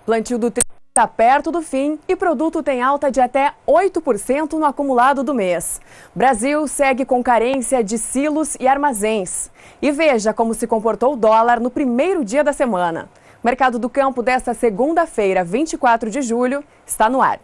Plantio do trigo está perto do fim e produto tem alta de até 8% no acumulado do mês. Brasil segue com carência de silos e armazéns. E veja como se comportou o dólar no primeiro dia da semana. O Mercado do Campo desta segunda-feira, 24 de julho, está no ar.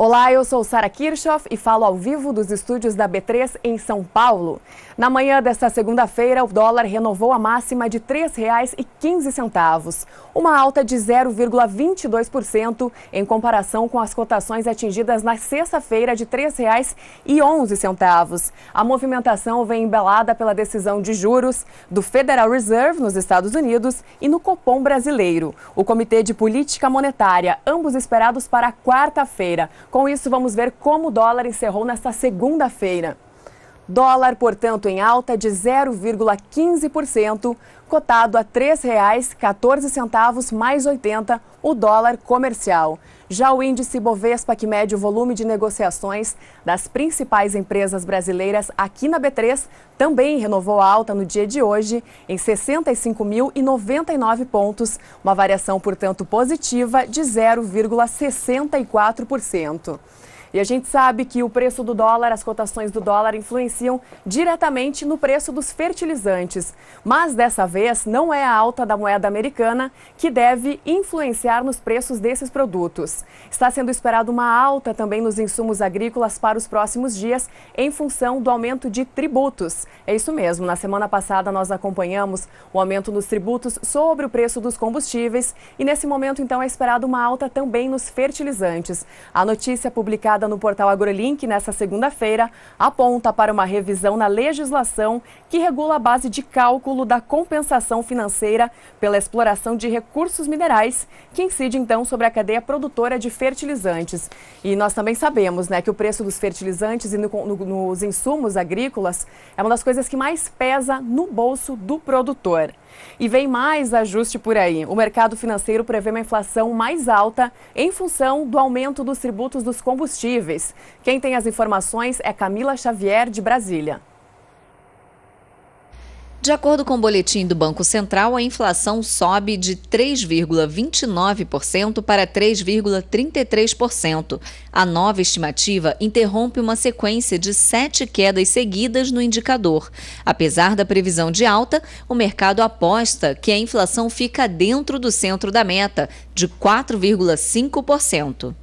Olá, eu sou Sara Kirchhoff e falo ao vivo dos estúdios da B3 em São Paulo. Na manhã desta segunda-feira, o dólar renovou a máxima de R$ 3,15, uma alta de 0,22% em comparação com as cotações atingidas na sexta-feira de R$ 3,11. A movimentação vem embelada pela decisão de juros do Federal Reserve nos Estados Unidos e no Copom brasileiro, o Comitê de Política Monetária, ambos esperados para quarta-feira. Com isso, vamos ver como o dólar encerrou nesta segunda-feira. Dólar, portanto, em alta de 0,15%, cotado a R$ 3,14 mais 80 o dólar comercial. Já o índice Bovespa, que mede o volume de negociações das principais empresas brasileiras aqui na B3, também renovou a alta no dia de hoje em 65.099 pontos, uma variação, portanto, positiva de 0,64%. E a gente sabe que o preço do dólar, as cotações do dólar influenciam diretamente no preço dos fertilizantes. Mas dessa vez não é a alta da moeda americana que deve influenciar nos preços desses produtos. Está sendo esperado uma alta também nos insumos agrícolas para os próximos dias em função do aumento de tributos. É isso mesmo, na semana passada nós acompanhamos o aumento nos tributos sobre o preço dos combustíveis e nesse momento então é esperado uma alta também nos fertilizantes. A notícia publicada no portal AgroLink nesta segunda-feira aponta para uma revisão na legislação que regula a base de cálculo da compensação financeira pela exploração de recursos minerais, que incide então sobre a cadeia produtora de fertilizantes. E nós também sabemos, que o preço dos fertilizantes e nos insumos agrícolas é uma das coisas que mais pesa no bolso do produtor. E vem mais ajuste por aí. O mercado financeiro prevê uma inflação mais alta em função do aumento dos tributos dos combustíveis. Quem tem as informações é Camila Xavier, de Brasília. De acordo com o boletim do Banco Central, a inflação sobe de 3,29% para 3,33%. A nova estimativa interrompe uma sequência de 7 quedas seguidas no indicador. Apesar da previsão de alta, o mercado aposta que a inflação fica dentro do centro da meta, de 4,5%.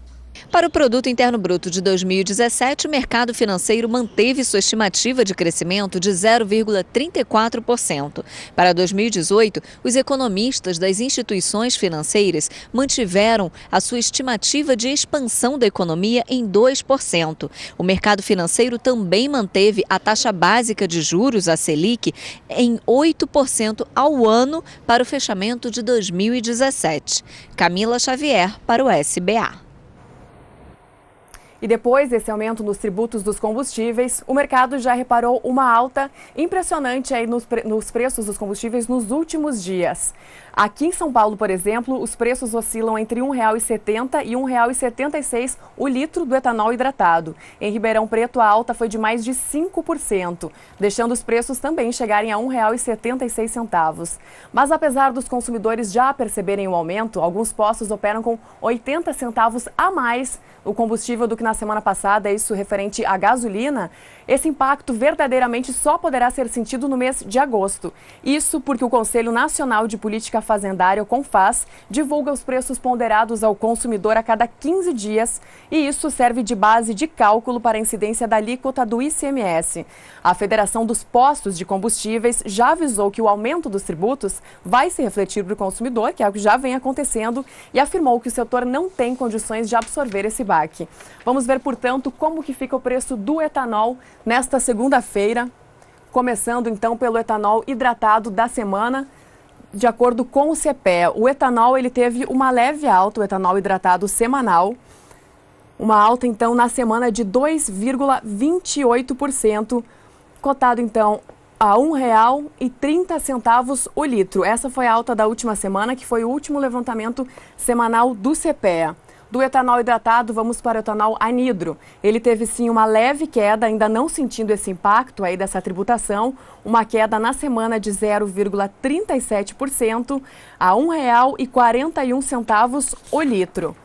Para o Produto Interno Bruto de 2017, o mercado financeiro manteve sua estimativa de crescimento de 0,34%. Para 2018, os economistas das instituições financeiras mantiveram a sua estimativa de expansão da economia em 2%. O mercado financeiro também manteve a taxa básica de juros, a Selic, em 8% ao ano para o fechamento de 2017. Camila Xavier, para o SBA. E depois desse aumento nos tributos dos combustíveis, o mercado já reparou uma alta impressionante aí nos preços dos combustíveis nos últimos dias. Aqui em São Paulo, por exemplo, os preços oscilam entre R$ 1,70 e R$ 1,76 o litro do etanol hidratado. Em Ribeirão Preto, a alta foi de mais de 5%, deixando os preços também chegarem a R$ 1,76. Mas apesar dos consumidores já perceberem o aumento, alguns postos operam com 80 centavos a mais o combustível do que na semana passada, isso referente à gasolina. Esse impacto verdadeiramente só poderá ser sentido no mês de agosto. Isso porque o Conselho Nacional de Política Fazendária, o CONFAZ, divulga os preços ponderados ao consumidor a cada 15 dias e isso serve de base de cálculo para a incidência da alíquota do ICMS. A Federação dos Postos de Combustíveis já avisou que o aumento dos tributos vai se refletir para o consumidor, que é o que já vem acontecendo, e afirmou que o setor não tem condições de absorver esse baque. Vamos ver, portanto, como que fica o preço do etanol nesta segunda-feira, começando então pelo etanol hidratado da semana. De acordo com o CEPE, o etanol ele teve uma leve alta, o etanol hidratado semanal, uma alta então na semana de 2,28%, cotado então a R$ 1,30 o litro. Essa foi a alta da última semana, que foi o último levantamento semanal do CPEA. Do etanol hidratado, vamos para o etanol anidro. Ele teve sim uma leve queda, ainda não sentindo esse impacto aí dessa tributação, uma queda na semana de 0,37% a R$ 1,41 o litro.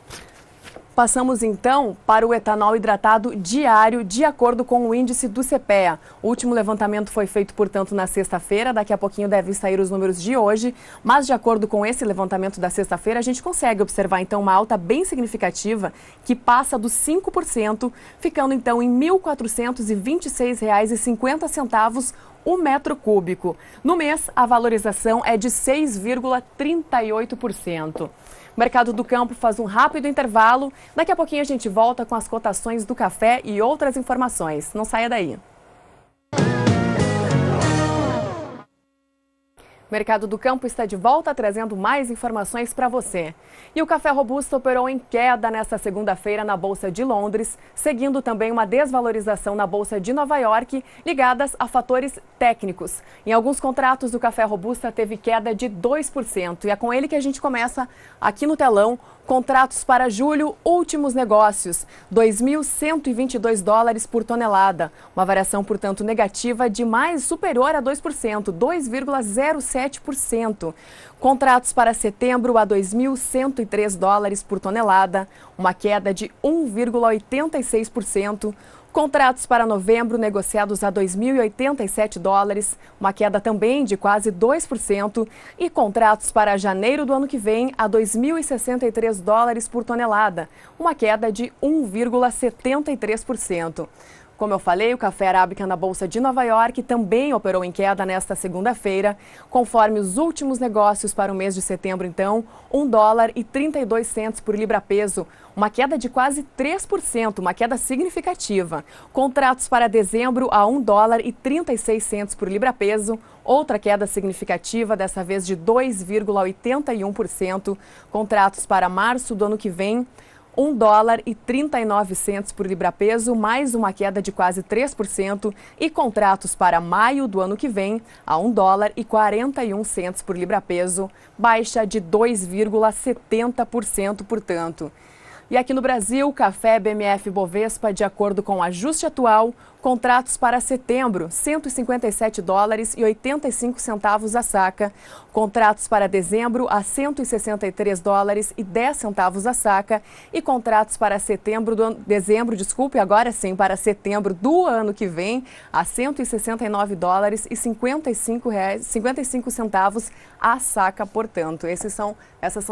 Passamos então para o etanol hidratado diário, de acordo com o índice do CPEA. O último levantamento foi feito, portanto, na sexta-feira. Daqui a pouquinho devem sair os números de hoje. Mas, de acordo com esse levantamento da sexta-feira, a gente consegue observar, então, uma alta bem significativa que passa dos 5%, ficando, então, em R$ 1.426,50 o metro cúbico. No mês, a valorização é de 6,38%. O Mercado do Campo faz um rápido intervalo. Daqui a pouquinho a gente volta com as cotações do café e outras informações. Não saia daí. O Mercado do Campo está de volta, trazendo mais informações para você. E o café robusto operou em queda nesta segunda-feira na Bolsa de Londres, seguindo também uma desvalorização na Bolsa de Nova York, ligadas a fatores técnicos. Em alguns contratos, o café robusto teve queda de 2%. E é com ele que a gente começa aqui no telão. Contratos para julho, últimos negócios, $2.122 por tonelada. Uma variação, portanto, negativa de superior a 2%, 2,07%. Contratos para setembro a $2.103 por tonelada, uma queda de 1,86%. Contratos para novembro negociados a $2.087, uma queda também de quase 2%. E contratos para janeiro do ano que vem a $2.063 por tonelada, uma queda de 1,73%. Como eu falei, o café arábica na Bolsa de Nova York também operou em queda nesta segunda-feira, conforme os últimos negócios para o mês de setembro, então, $1,32 por libra-peso, uma queda de quase 3%, uma queda significativa. Contratos para dezembro a $1,36 por libra-peso, outra queda significativa, dessa vez de 2,81%. Contratos para março do ano que vem, $1,39 por libra-peso, mais uma queda de quase 3%, e contratos para maio do ano que vem a $1,41 por libra-peso, baixa de 2,70%, portanto. E aqui no Brasil, o café BMF Bovespa, de acordo com o ajuste atual, contratos para setembro, $157,85 a saca. Contratos para dezembro a $163,10 a saca. E contratos para para setembro do ano que vem a $169,55 a saca, portanto. Essas são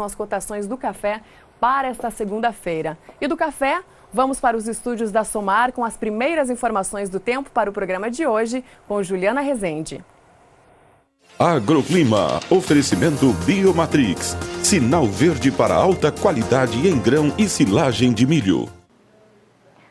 as cotações do café para esta segunda-feira. E do café, vamos para os estúdios da Somar com as primeiras informações do tempo para o programa de hoje, com Juliana Rezende. Agroclima, oferecimento Biomatrix, sinal verde para alta qualidade em grão e silagem de milho.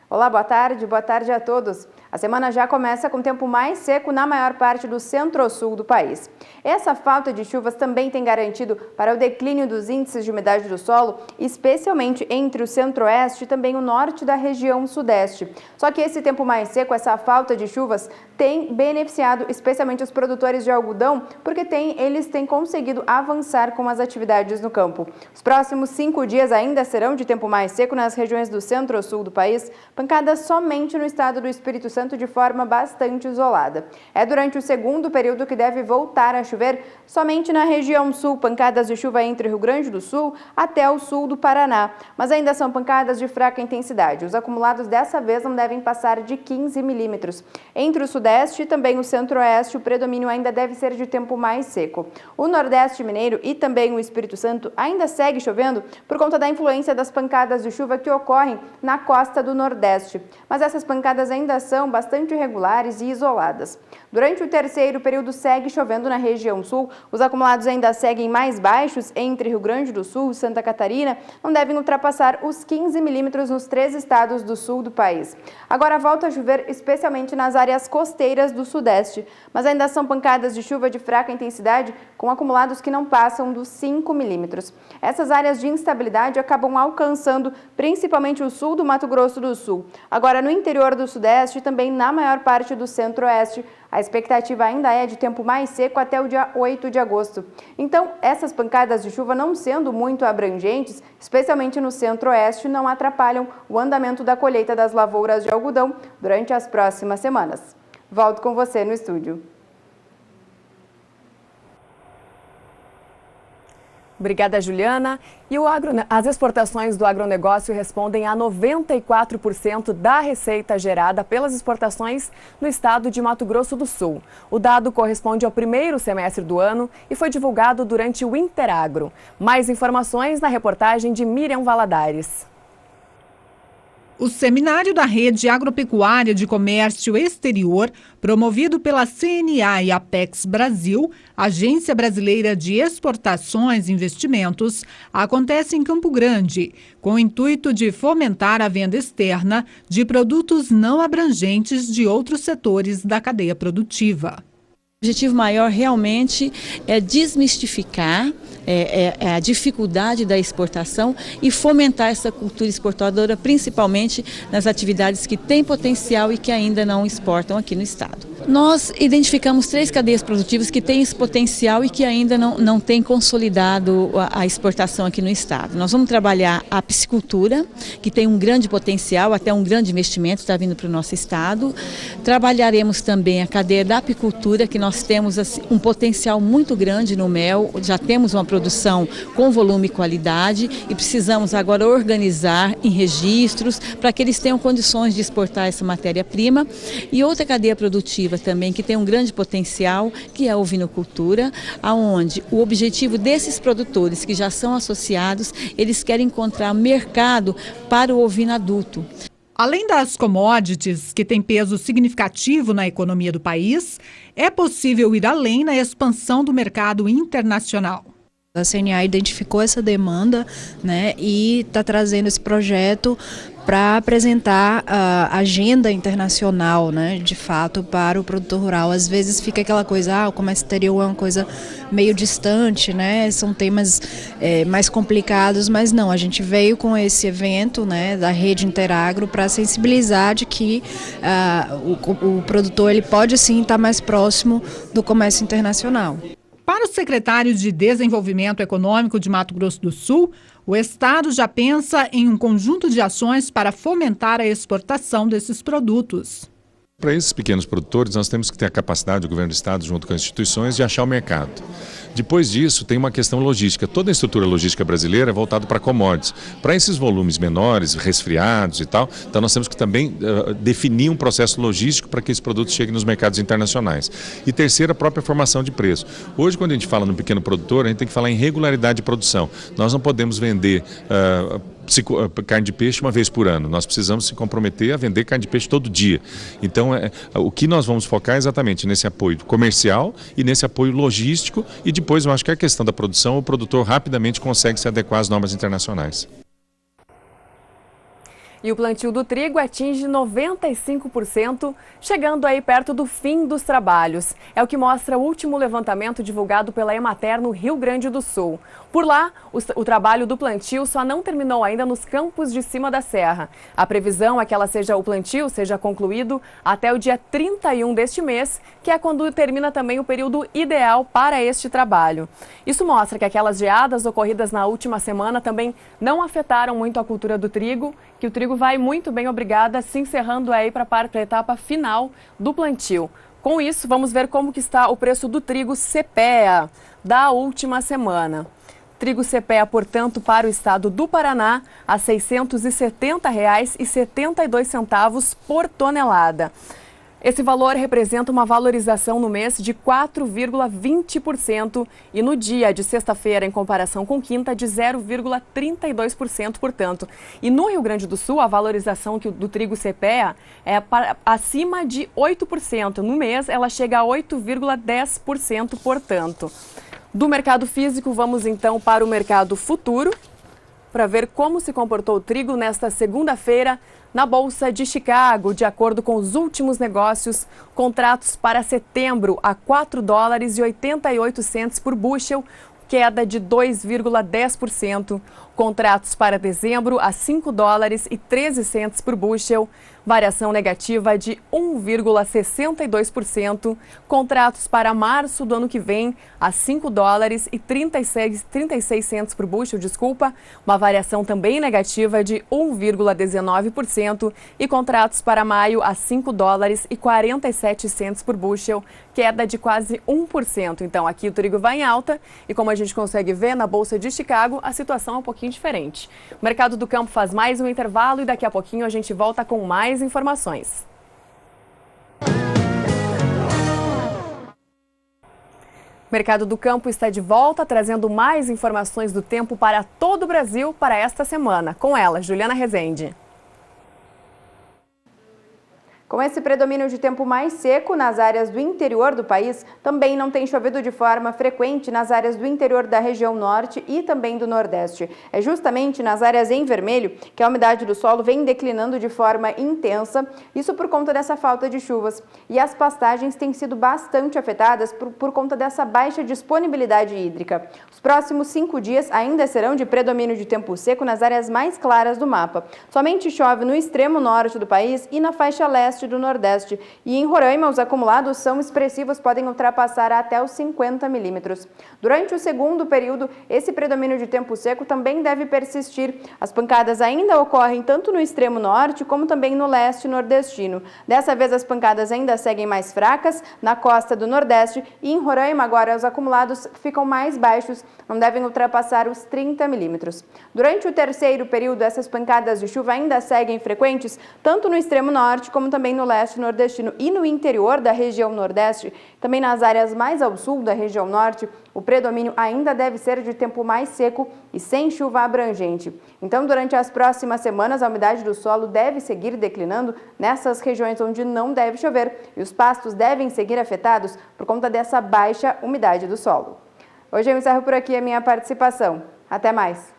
Olá, boa tarde a todos. A semana já começa com tempo mais seco na maior parte do centro-sul do país. Essa falta de chuvas também tem garantido para o declínio dos índices de umidade do solo, especialmente entre o centro-oeste e também o norte da região sudeste. Só que esse tempo mais seco, essa falta de chuvas, tem beneficiado especialmente os produtores de algodão, porque eles têm conseguido avançar com as atividades no campo. Os próximos 5 dias ainda serão de tempo mais seco nas regiões do centro-sul do país, pancadas somente no estado do Espírito Santo de forma bastante isolada. É durante o segundo período que deve voltar a chover somente na região sul, pancadas de chuva entre Rio Grande do Sul até o sul do Paraná, mas ainda são pancadas de fraca intensidade. Os acumulados dessa vez não devem passar de 15 milímetros. Entre o sudeste e também o centro-oeste, o predomínio ainda deve ser de tempo mais seco. O nordeste mineiro e também o Espírito Santo ainda segue chovendo por conta da influência das pancadas de chuva que ocorrem na costa do nordeste, mas essas pancadas ainda são bastante irregulares e isoladas. Durante o terceiro período segue chovendo na região sul, os acumulados ainda seguem mais baixos entre Rio Grande do Sul e Santa Catarina, não devem ultrapassar os 15 milímetros nos 3 estados do sul do país. Agora volta a chover especialmente nas áreas costeiras do sudeste, mas ainda são pancadas de chuva de fraca intensidade com acumulados que não passam dos 5 milímetros. Essas áreas de instabilidade acabam alcançando principalmente o sul do Mato Grosso do Sul. Agora no interior do sudeste e também na maior parte do centro-oeste, A expectativa ainda é de tempo mais seco até o dia 8 de agosto. Então, essas pancadas de chuva não sendo muito abrangentes, especialmente no centro-oeste, não atrapalham o andamento da colheita das lavouras de algodão durante as próximas semanas. Volto com você no estúdio. Obrigada, Juliana. E as exportações do agronegócio respondem a 94% da receita gerada pelas exportações no estado de Mato Grosso do Sul. O dado corresponde ao primeiro semestre do ano e foi divulgado durante o Interagro. Mais informações na reportagem de Miriam Valadares. O seminário da Rede Agropecuária de Comércio Exterior, promovido pela CNA e Apex Brasil, Agência Brasileira de Exportações e Investimentos, acontece em Campo Grande, com o intuito de fomentar a venda externa de produtos não abrangentes de outros setores da cadeia produtiva. O objetivo maior realmente é desmistificar a dificuldade da exportação e fomentar essa cultura exportadora, principalmente nas atividades que têm potencial e que ainda não exportam aqui no estado. Nós identificamos 3 cadeias produtivas que têm esse potencial e que ainda não têm consolidado a exportação aqui no estado. Nós vamos trabalhar a piscicultura, que tem um grande potencial, até um grande investimento está vindo para o nosso estado. Trabalharemos também a cadeia da apicultura, que nós temos assim, um potencial muito grande no mel, já temos uma produção com volume e qualidade e precisamos agora organizar em registros para que eles tenham condições de exportar essa matéria-prima. E outra cadeia produtiva também que tem um grande potencial, que é a ovinocultura, aonde o objetivo desses produtores que já são associados, eles querem encontrar mercado para o ovino adulto. Além das commodities, que têm peso significativo na economia do país, é possível ir além na expansão do mercado internacional. A CNA identificou essa demanda, né, e está trazendo esse projeto para apresentar a agenda internacional, né, de fato, para o produtor rural. Às vezes fica aquela coisa, o comércio exterior é uma coisa meio distante, né, são temas mais complicados, mas não, a gente veio com esse evento, né, da Rede Interagro para sensibilizar de que o produtor ele pode sim estar mais próximo do comércio internacional. Para o secretário de Desenvolvimento Econômico de Mato Grosso do Sul, o estado já pensa em um conjunto de ações para fomentar a exportação desses produtos. Para esses pequenos produtores, nós temos que ter a capacidade, o governo do estado, junto com as instituições, de achar o mercado. Depois disso, tem uma questão logística. Toda a estrutura logística brasileira é voltada para commodities. Para esses volumes menores, resfriados e tal, então nós temos que também definir um processo logístico para que esses produtos cheguem nos mercados internacionais. E terceiro, a própria formação de preço. Hoje, quando a gente fala no pequeno produtor, a gente tem que falar em regularidade de produção. Nós não podemos vender carne de peixe uma vez por ano. Nós precisamos se comprometer a vender carne de peixe todo dia. Então, o que nós vamos focar é exatamente nesse apoio comercial e nesse apoio logístico e depois eu acho que a questão da produção, o produtor rapidamente consegue se adequar às normas internacionais. E o plantio do trigo atinge 95%, chegando aí perto do fim dos trabalhos. É o que mostra o último levantamento divulgado pela Emater no Rio Grande do Sul. Por lá, o trabalho do plantio só não terminou ainda nos campos de cima da serra. A previsão é que o plantio seja concluído até o dia 31 deste mês, que é quando termina também o período ideal para este trabalho. Isso mostra que aquelas geadas ocorridas na última semana também não afetaram muito a cultura do trigo, que o trigo vai muito bem, obrigada, se encerrando aí para a etapa final do plantio. Com isso, vamos ver como que está o preço do trigo CPEA da última semana. Trigo CPEA, portanto, para o estado do Paraná, a R$ 670,72 por tonelada. Esse valor representa uma valorização no mês de 4,20% e no dia de sexta-feira, em comparação com quinta, de 0,32%, portanto. E no Rio Grande do Sul, a valorização do trigo CPEA é acima de 8%. No mês, ela chega a 8,10%, portanto. Do mercado físico, vamos então para o mercado futuro, para ver como se comportou o trigo nesta segunda-feira na Bolsa de Chicago. De acordo com os últimos negócios, contratos para setembro a $4,88 por bushel, queda de 2,10%. Contratos para dezembro a $5,13 por bushel, variação negativa de 1,62%, contratos para março do ano que vem a $5,36 por bushel, uma variação também negativa de 1,19% e contratos para maio a $5,47 por bushel, queda de quase 1%. Então aqui o trigo vai em alta e como a gente consegue ver na Bolsa de Chicago, a situação é um pouquinho diferente. O mercado do campo faz mais um intervalo e daqui a pouquinho a gente volta com mais informações. O mercado do campo está de volta, trazendo mais informações do tempo para todo o Brasil para esta semana. Com ela, Juliana Rezende. Com esse predomínio de tempo mais seco nas áreas do interior do país, também não tem chovido de forma frequente nas áreas do interior da região norte e também do nordeste. É justamente nas áreas em vermelho que a umidade do solo vem declinando de forma intensa, isso por conta dessa falta de chuvas. E as pastagens têm sido bastante afetadas por conta dessa baixa disponibilidade hídrica. Os próximos 5 dias ainda serão de predomínio de tempo seco nas áreas mais claras do mapa. Somente chove no extremo norte do país e na faixa leste do Nordeste. E em Roraima, os acumulados são expressivos, podem ultrapassar até os 50 milímetros. Durante o segundo período, esse predomínio de tempo seco também deve persistir. As pancadas ainda ocorrem tanto no extremo norte como também no leste nordestino. Dessa vez, as pancadas ainda seguem mais fracas na costa do Nordeste e em Roraima agora os acumulados ficam mais baixos, não devem ultrapassar os 30 milímetros. Durante o terceiro período, essas pancadas de chuva ainda seguem frequentes, tanto no extremo norte como também no leste nordestino e no interior da região nordeste, também nas áreas mais ao sul da região norte, o predomínio ainda deve ser de tempo mais seco e sem chuva abrangente. Então, durante as próximas semanas, a umidade do solo deve seguir declinando nessas regiões onde não deve chover e os pastos devem seguir afetados por conta dessa baixa umidade do solo. Hoje eu encerro por aqui a minha participação. Até mais!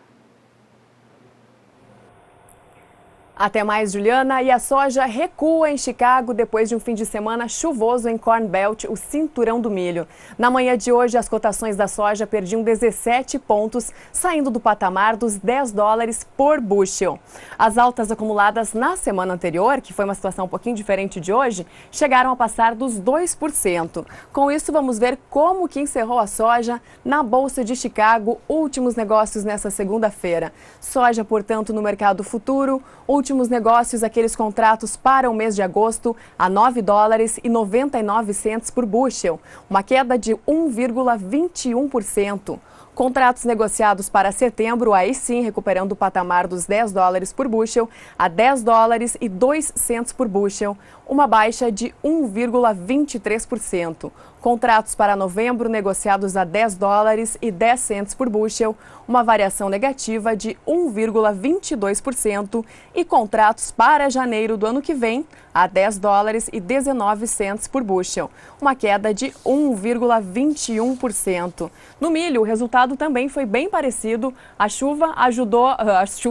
Até mais, Juliana. E a soja recua em Chicago depois de um fim de semana chuvoso em Corn Belt, o cinturão do milho. Na manhã de hoje, as cotações da soja perdiam 17 pontos, saindo do patamar dos $10 por bushel. As altas acumuladas na semana anterior, que foi uma situação um pouquinho diferente de hoje, chegaram a passar dos 2%. Com isso, vamos ver como que encerrou a soja na Bolsa de Chicago, últimos negócios nessa segunda-feira. Soja, portanto, no mercado futuro, últimos negócios, aqueles contratos para o mês de agosto a $9,99 por bushel, uma queda de 1,21%. Contratos negociados para setembro, aí sim recuperando o patamar dos $10 por bushel a $10,02 por bushel, uma baixa de 1,23%. Contratos para novembro negociados a $10,10 por bushel, uma variação negativa de 1,22%. E contratos para janeiro do ano que vem a $10,19 por bushel, uma queda de 1,21%. No milho, o resultado também foi bem parecido. A chuva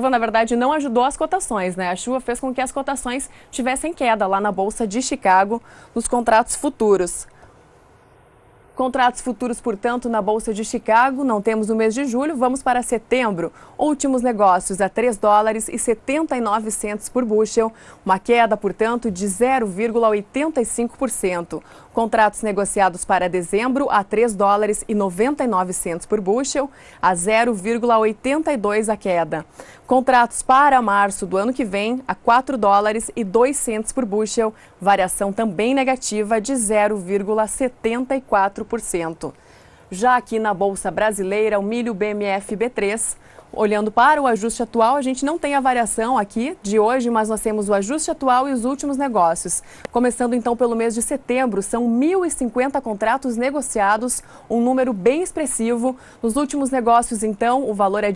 na verdade não ajudou as cotações, né? A chuva fez com que as cotações tivessem queda lá na Bolsa de Chicago nos contratos futuros. Contratos futuros, portanto, na Bolsa de Chicago, não temos o mês de julho, vamos para setembro. Últimos negócios a $3,79 por bushel, uma queda, portanto, de 0,85%. Contratos negociados para dezembro a $3,99 por bushel, a 0,82% a queda. Contratos para março do ano que vem a $4,02 por bushel, variação também negativa de 0,74%. Já aqui na Bolsa Brasileira, o milho BMF B3, olhando para o ajuste atual, a gente não tem a variação aqui de hoje, mas nós temos o ajuste atual e os últimos negócios. Começando então pelo mês de setembro, são 1.050 contratos negociados, um número bem expressivo. Nos últimos negócios, então, o valor é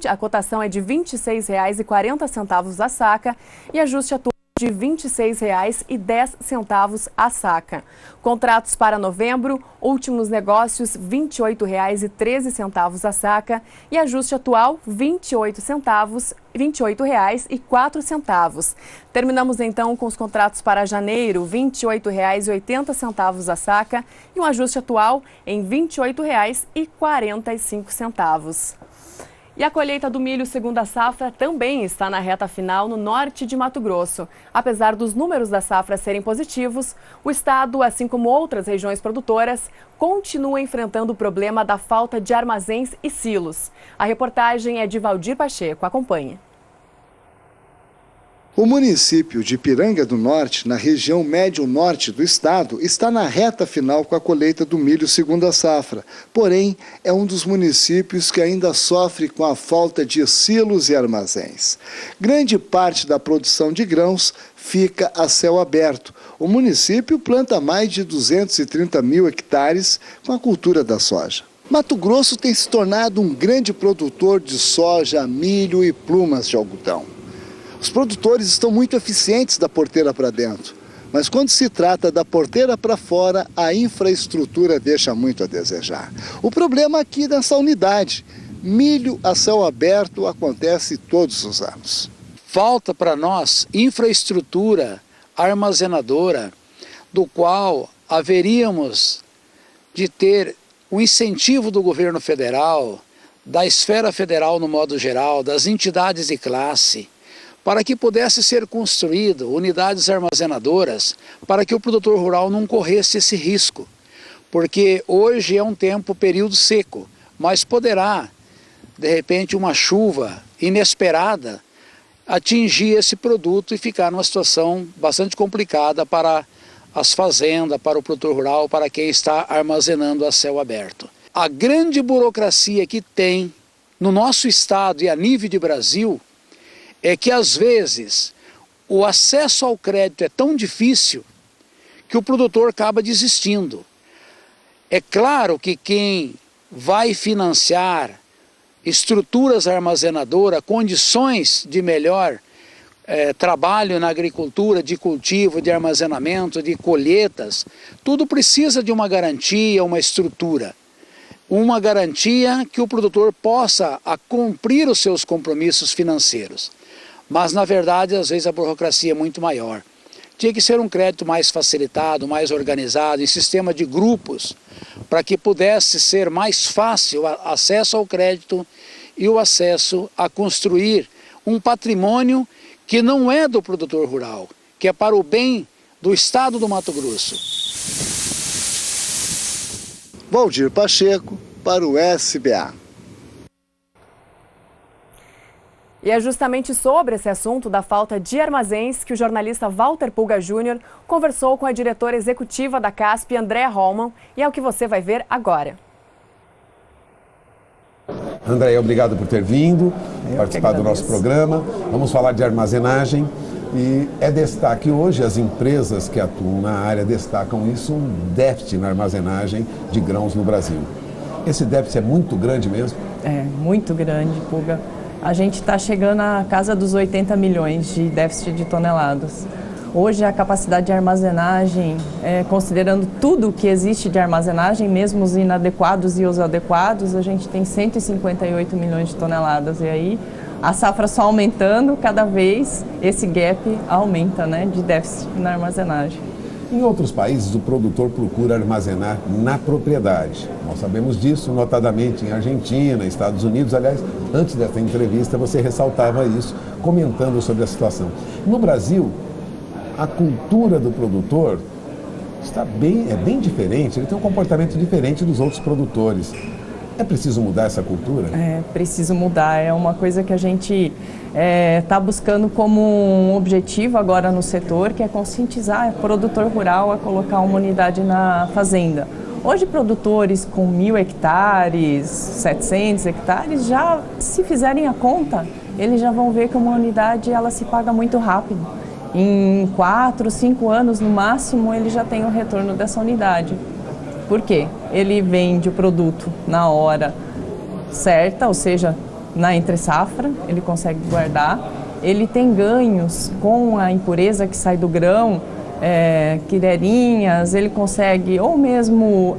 a cotação é de R$ 26,40 a saca e ajuste atual de R$ 26,10 a saca. Contratos para novembro, últimos negócios R$ 28,13 a saca e ajuste atual R$ 28,04. Terminamos então com os contratos para janeiro, R$ 28,80 a saca e um ajuste atual em R$ 28,45. E a colheita do milho segunda safra também está na reta final no norte de Mato Grosso. Apesar dos números da safra serem positivos, o estado, assim como outras regiões produtoras, continua enfrentando o problema da falta de armazéns e silos. A reportagem é de Valdir Pacheco. Acompanhe. O município de Ipiranga do Norte, na região médio-norte do estado, está na reta final com a colheita do milho segunda safra. Porém, é um dos municípios que ainda sofre com a falta de silos e armazéns. Grande parte da produção de grãos fica a céu aberto. O município planta mais de 230 mil hectares com a cultura da soja. Mato Grosso tem se tornado um grande produtor de soja, milho e plumas de algodão. Os produtores estão muito eficientes da porteira para dentro, mas quando se trata da porteira para fora, a infraestrutura deixa muito a desejar. O problema aqui nessa unidade, milho a céu aberto acontece todos os anos. Falta para nós infraestrutura armazenadora, do qual haveríamos de ter o incentivo do governo federal, da esfera federal no modo geral, das entidades de classe, para que pudesse ser construído unidades armazenadoras para que o produtor rural não corresse esse risco. Porque hoje é um período seco, mas poderá, de repente, uma chuva inesperada atingir esse produto e ficar numa situação bastante complicada para as fazendas, para o produtor rural, para quem está armazenando a céu aberto. A grande burocracia que tem no nosso estado e a nível de Brasil é que, às vezes, o acesso ao crédito é tão difícil que o produtor acaba desistindo. É claro que quem vai financiar estruturas armazenadoras, condições de melhor trabalho na agricultura, de cultivo, de armazenamento, de colheitas, tudo precisa de uma garantia, uma estrutura. Uma garantia que o produtor possa cumprir os seus compromissos financeiros. Mas, na verdade, às vezes a burocracia é muito maior. Tinha que ser um crédito mais facilitado, mais organizado, em sistema de grupos, para que pudesse ser mais fácil o acesso ao crédito e o acesso a construir um patrimônio que não é do produtor rural, que é para o bem do estado do Mato Grosso. Valdir Pacheco, para o SBA. E é justamente sobre esse assunto da falta de armazéns que o jornalista Walter Pulga Júnior conversou com a diretora executiva da CASP, Andréa Holman, e é o que você vai ver agora. Andréa, obrigado por ter vindo, participar do nosso programa. Vamos falar de armazenagem e é destaque hoje, as empresas que atuam na área destacam isso, um déficit na armazenagem de grãos no Brasil. Esse déficit é muito grande mesmo? É, muito grande, Pulga. A gente está chegando à casa dos 80 milhões de déficit de toneladas. Hoje a capacidade de armazenagem, considerando tudo que existe de armazenagem, mesmo os inadequados e os adequados, a gente tem 158 milhões de toneladas. E aí a safra só aumentando, cada vez esse gap aumenta, né, de déficit na armazenagem. Em outros países, o produtor procura armazenar na propriedade. Nós sabemos disso, notadamente em Argentina, Estados Unidos. Aliás, antes dessa entrevista, você ressaltava isso, comentando sobre a situação. No Brasil, a cultura do produtor é bem diferente, ele tem um comportamento diferente dos outros produtores. É preciso mudar essa cultura? É preciso mudar, é uma coisa que a gente está buscando como um objetivo agora no setor, que é conscientizar o produtor rural a colocar uma unidade na fazenda. Hoje, produtores com 1.000 hectares, 700 hectares, já se fizerem a conta, eles já vão ver que uma unidade ela se paga muito rápido. Em 4, 5 anos, no máximo, ele já tem o retorno dessa unidade. Por quê? Ele vende o produto na hora certa, ou seja, na entre-safra, ele consegue guardar. Ele tem ganhos com a impureza que sai do grão, quirerinhas, ele consegue ou mesmo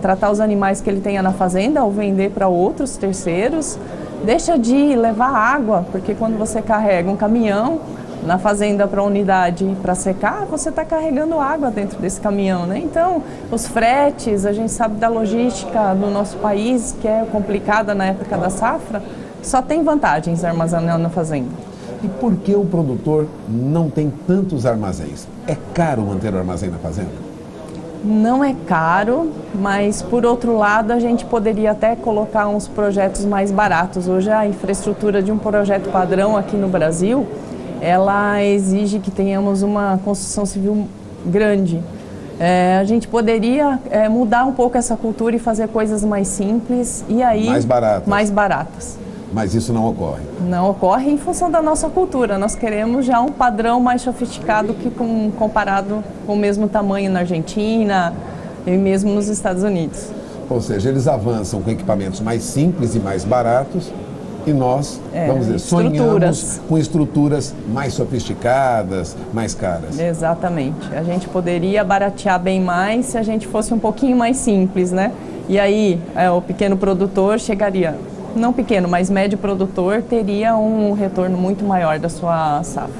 tratar os animais que ele tenha na fazenda ou vender para outros terceiros. Deixa de levar água, porque quando você carrega um caminhão na fazenda para a unidade para secar, você está carregando água dentro desse caminhão, né? Então, os fretes, a gente sabe da logística do nosso país, que é complicada na época da safra, só tem vantagens armazenar na fazenda. E por que o produtor não tem tantos armazéns? É caro manter o armazém na fazenda? Não é caro, mas por outro lado a gente poderia até colocar uns projetos mais baratos. Hoje a infraestrutura de um projeto padrão aqui no Brasil, ela exige que tenhamos uma construção civil grande. A gente poderia mudar um pouco essa cultura e fazer coisas mais simples e aí mais baratas. Mas isso não ocorre? Não ocorre em função da nossa cultura. Nós queremos já um padrão mais sofisticado que comparado com o mesmo tamanho na Argentina e mesmo nos Estados Unidos. Ou seja, eles avançam com equipamentos mais simples e mais baratos e nós, vamos dizer, sonhamos com estruturas mais sofisticadas, mais caras. Exatamente. A gente poderia baratear bem mais se a gente fosse um pouquinho mais simples, né? E aí o pequeno produtor chegaria... Não pequeno, mas médio produtor teria um retorno muito maior da sua safra.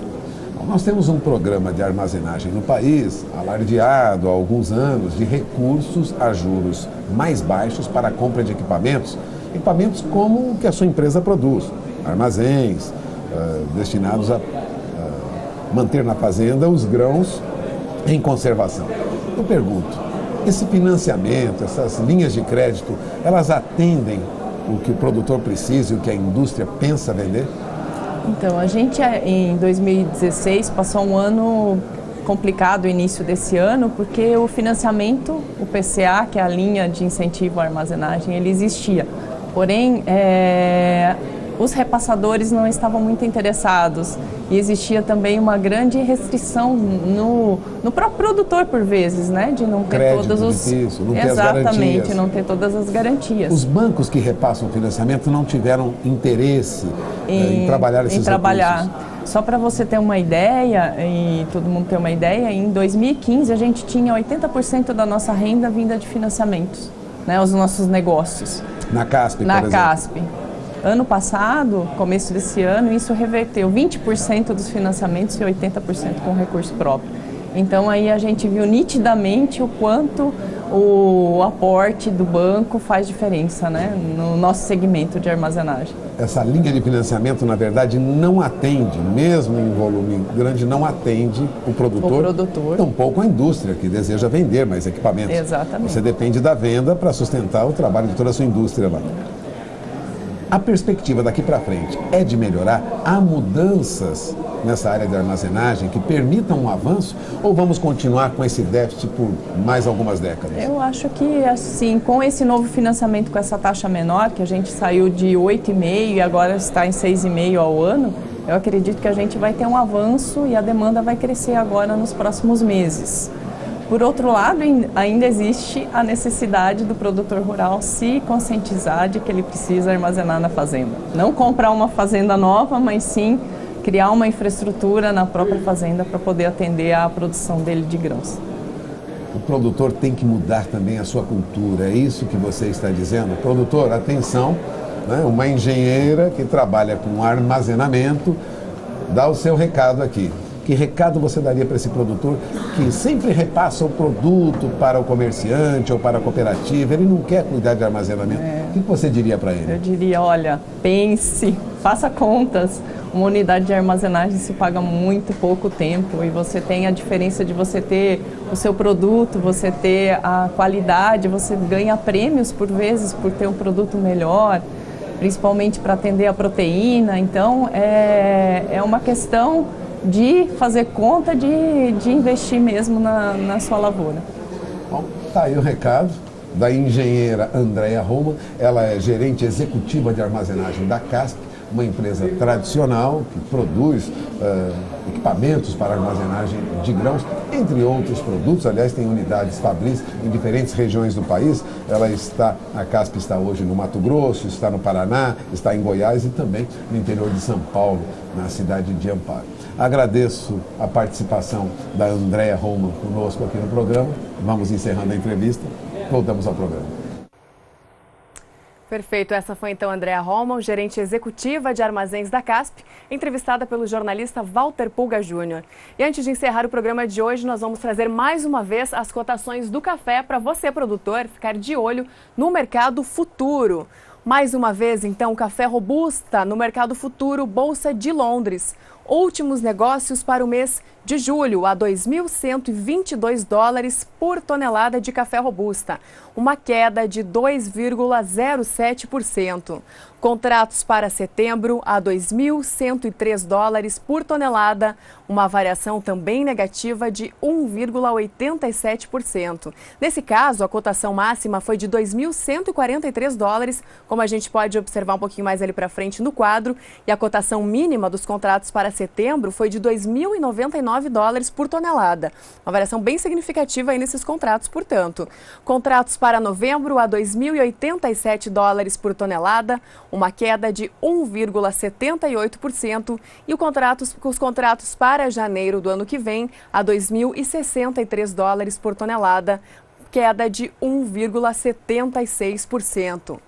Nós temos um programa de armazenagem no país, alardeado há alguns anos, de recursos a juros mais baixos para a compra de equipamentos como o que a sua empresa produz, armazéns destinados a manter na fazenda os grãos em conservação. Eu pergunto, esse financiamento, essas linhas de crédito, elas atendem o que o produtor precisa e o que a indústria pensa vender? Então, a gente em 2016 passou um ano complicado, o início desse ano, porque o financiamento, o PCA, que é a linha de incentivo à armazenagem, ele existia. Porém, os repassadores não estavam muito interessados e existia também uma grande restrição no próprio produtor, por vezes, né? De não ter não ter todas as garantias. Os bancos que repassam o financiamento não tiveram interesse em trabalhar esses recursos. Só para você ter uma ideia, e todo mundo ter uma ideia, em 2015 a gente tinha 80% da nossa renda vinda de financiamentos, né? Os nossos negócios. Na CASP, por exemplo. Na CASP. Ano passado, começo desse ano, isso reverteu 20% dos financiamentos e 80% com recurso próprio. Então aí a gente viu nitidamente o quanto o aporte do banco faz diferença, né, no nosso segmento de armazenagem. Essa linha de financiamento, na verdade, não atende, mesmo em volume grande, não atende o produtor. Tampouco a indústria que deseja vender mais equipamentos. Exatamente. Você depende da venda para sustentar o trabalho de toda a sua indústria lá. A perspectiva daqui para frente é de melhorar? Há mudanças nessa área de armazenagem que permitam um avanço ou vamos continuar com esse déficit por mais algumas décadas? Eu acho que, assim, com esse novo financiamento, com essa taxa menor, que a gente saiu de 8,5% e agora está em 6,5% ao ano, eu acredito que a gente vai ter um avanço e a demanda vai crescer agora nos próximos meses. Por outro lado, ainda existe a necessidade do produtor rural se conscientizar de que ele precisa armazenar na fazenda. Não comprar uma fazenda nova, mas sim criar uma infraestrutura na própria fazenda para poder atender à produção dele de grãos. O produtor tem que mudar também a sua cultura, é isso que você está dizendo? Produtor, atenção, né? Uma engenheira que trabalha com armazenamento, dá o seu recado aqui. Que recado você daria para esse produtor que sempre repassa o produto para o comerciante ou para a cooperativa, ele não quer cuidar de armazenamento? O que você diria para ele? Eu diria, olha, pense, faça contas. Uma unidade de armazenagem se paga muito pouco tempo e você tem a diferença de você ter o seu produto, você ter a qualidade, você ganha prêmios por vezes por ter um produto melhor, principalmente para atender a proteína. Então, é uma questão de fazer conta de investir mesmo na sua lavoura. Bom, tá aí o recado da engenheira Andréa Roman. Ela é gerente executiva de armazenagem da CASP, uma empresa tradicional que produz equipamentos para armazenagem de grãos, entre outros produtos. Aliás, tem unidades fabris em diferentes regiões do país. A CASP está hoje no Mato Grosso, está no Paraná, está em Goiás e também no interior de São Paulo, na cidade de Amparo. Agradeço a participação da Andréa Roman conosco aqui no programa. Vamos encerrando a entrevista. Voltamos ao programa. Perfeito. Essa foi então a Andréa Roman, gerente executiva de armazéns da CASP, entrevistada pelo jornalista Walter Pulga Júnior. E antes de encerrar o programa de hoje, nós vamos trazer mais uma vez as cotações do café para você, produtor, ficar de olho no mercado futuro. Mais uma vez, então, café robusta no mercado futuro Bolsa de Londres. Últimos negócios para o mês de julho a 2.122 dólares por tonelada de café robusta, uma queda de 2,07%. Contratos para setembro a 2.103 dólares por tonelada, uma variação também negativa de 1,87%. Nesse caso, a cotação máxima foi de 2.143 dólares, como a gente pode observar um pouquinho mais ali para frente no quadro, e a cotação mínima dos contratos para setembro foi de 2.099 dólares por tonelada. Uma variação bem significativa aí nesses contratos, portanto. Contratos para novembro a 2.087 dólares por tonelada, uma queda de 1,78%, e os contratos para janeiro do ano que vem a 2.063 dólares por tonelada, queda de 1,76%.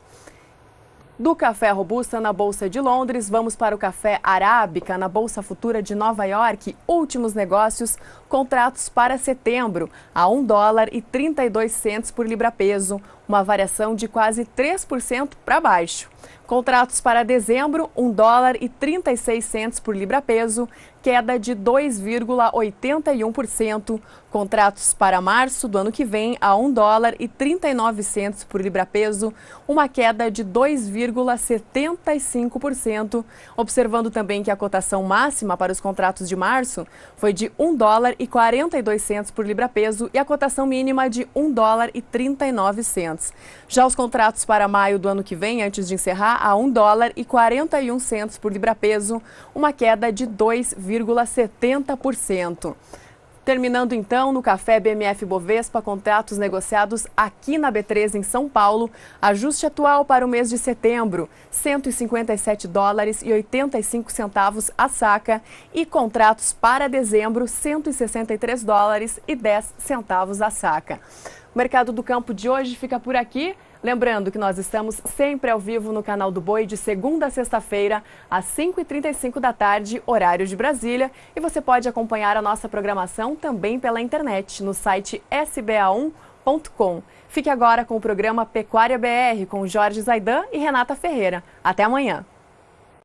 Do café robusta na Bolsa de Londres, vamos para o café arábica na Bolsa Futura de Nova York. Últimos negócios, contratos para setembro a 1 dólar e 32 centos por libra-peso, uma variação de quase 3% para baixo. Contratos para dezembro, 1 dólar e 36 centos por libra-peso, queda de 2,81%. Contratos para março do ano que vem a 1 dólar e 39 centos por libra-peso, uma queda de 2,75%. Observando também que a cotação máxima para os contratos de março foi de 1 dólar e 42 centos por libra-peso e a cotação mínima de 1 dólar e 39 centos. Já os contratos para maio do ano que vem, antes de encerrar, a 1 dólar e 41 centos por libra-peso, uma queda de 2,70%. Terminando então no café BMF Bovespa, contratos negociados aqui na B3 em São Paulo, ajuste atual para o mês de setembro, 157 dólares e 85 centavos a saca, e contratos para dezembro, 163 dólares e 10 centavos a saca. O Mercado do Campo de hoje fica por aqui. Lembrando que nós estamos sempre ao vivo no canal do Boi de segunda a sexta-feira, às 5h35 da tarde, horário de Brasília. E você pode acompanhar a nossa programação também pela internet, no site sba1.com. Fique agora com o programa Pecuária BR, com Jorge Zaidan e Renata Ferreira. Até amanhã!